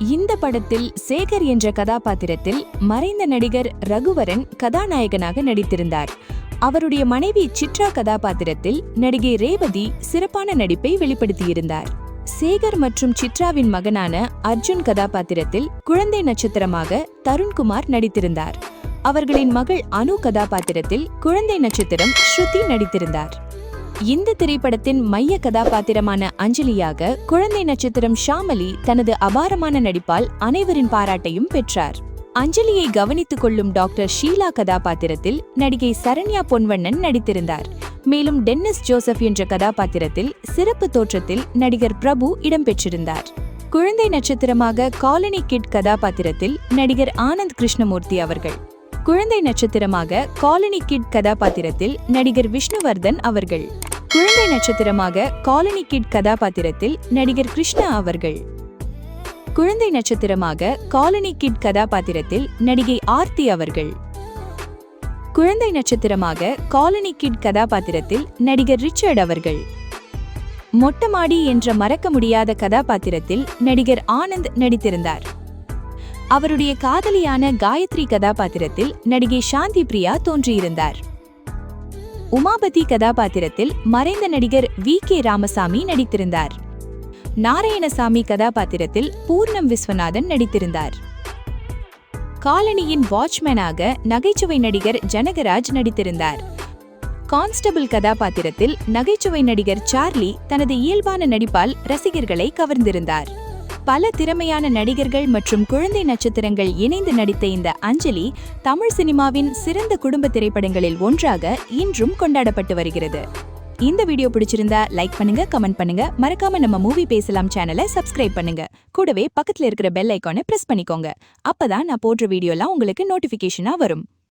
இந்த படத்தில் சேகர் என்ற கதாபாத்திரத்தில் மறைந்த நடிகர் ரகுவரன் கதாநாயகனாக நடித்திருந்தார். அவருடைய மனைவி சித்ரா கதாபாத்திரத்தில் நடிகை ரேவதி சிறப்பான நடிப்பை வெளிப்படுத்தியிருந்தார். சேகர் மற்றும் சித்ராவின் மகனான அர்ஜுன் கதாபாத்திரத்தில் குழந்தை நட்சத்திரமாக தருண்குமார் நடித்திருந்தார். அவர்களின் மகள் அனு கதாபாத்திரத்தில் குழந்தை நட்சத்திரம் ஸ்ருதி நடித்திருந்தார். இந்த திரைப்படத்தின் மைய கதாபாத்திரமான அஞ்சலியாக குழந்தை நட்சத்திரம் ஷாமலி தனது அபாரமான நடிப்பால் அனைவரின் பாராட்டையும் பெற்றார். அஞ்சலியை கவனித்துக் கொள்ளும் டாக்டர் ஷீலா கதாபாத்திரத்தில் நடிகை சரண்யா பொன்வண்ணன் நடித்திருந்தார். மேலும் டென்னிஸ் ஜோசப் என்ற கதாபாத்திரத்தில் சிறப்பு தோற்றத்தில் நடிகர் பிரபு இடம்பெற்றிருந்தார். குழந்தை நட்சத்திரமாக காலனி கிட் கதாபாத்திரத்தில் நடிகர் ஆனந்த் கிருஷ்ணமூர்த்தி அவர்கள், குழந்தை நட்சத்திரமாக காலனி கிட் கதாபாத்திரத்தில் நடிகர் விஷ்ணுவர்தன் அவர்கள், குழந்தை நட்சத்திரமாக காலனி கிட் கதாபாத்திரத்தில் நடிகர் கிருஷ்ணா அவர்கள், குழந்தை நட்சத்திரமாக காலனி கிட் கதாபாத்திரத்தில் நடிகை ஆர்த்தி அவர்கள், குழந்தை நட்சத்திரமாக காலனி கிட் கதாபாத்திரத்தில் நடிகர் ரிச்சர்ட் அவர்கள், மொட்டமாடி என்ற மறக்க முடியாத கதாபாத்திரத்தில் நடிகர் ஆனந்த் நடித்திருந்தார். அவருடைய காதலியான காயத்ரி கதாபாத்திரத்தில் நடிகை சாந்தி பிரியா தோன்றியிருந்தார். உமாபதி கதாபாத்திரத்தில் மறைந்த நடிகர் வி.கே. ராமசாமி நடித்திருந்தார். நாராயணசாமி கதாபாத்திரத்தில் பூர்ணம் விஸ்வநாதன் நடித்திருந்தார். காலனியின் வாட்ச்மேனாக நகைச்சுவை நடிகர் ஜனகராஜ் நடித்திருந்தார். கான்ஸ்டபிள் கதாபாத்திரத்தில் நகைச்சுவை நடிகர் சார்லி தனது இயல்பான நடிப்பால் ரசிகர்களை கவர்ந்திருந்தார். பல திறமையான நடிகர்கள் மற்றும் குழந்தை நட்சத்திரங்கள் இணைந்து நடித்த இந்த அஞ்சலி தமிழ் சினிமாவின் சிறந்த குடும்ப திரைப்படங்களில் ஒன்றாக இன்றும் கொண்டாடப்பட்டு வருகிறது. இந்த வீடியோ பிடிச்சிருந்தா லைக் பண்ணுங்க, கமெண்ட் பண்ணுங்க, மறக்காம நம்ம மூவி பேசலாம் சேனலை சப்ஸ்கிரைப் பண்ணுங்க. கூடவே பக்கத்துல இருக்கிற பெல் ஐகானை பிரஸ் பண்ணிக்கோங்க. அப்பதான் நான் போடுற வீடியோலாம் உங்களுக்கு நோட்டிபிகேஷனா வரும்.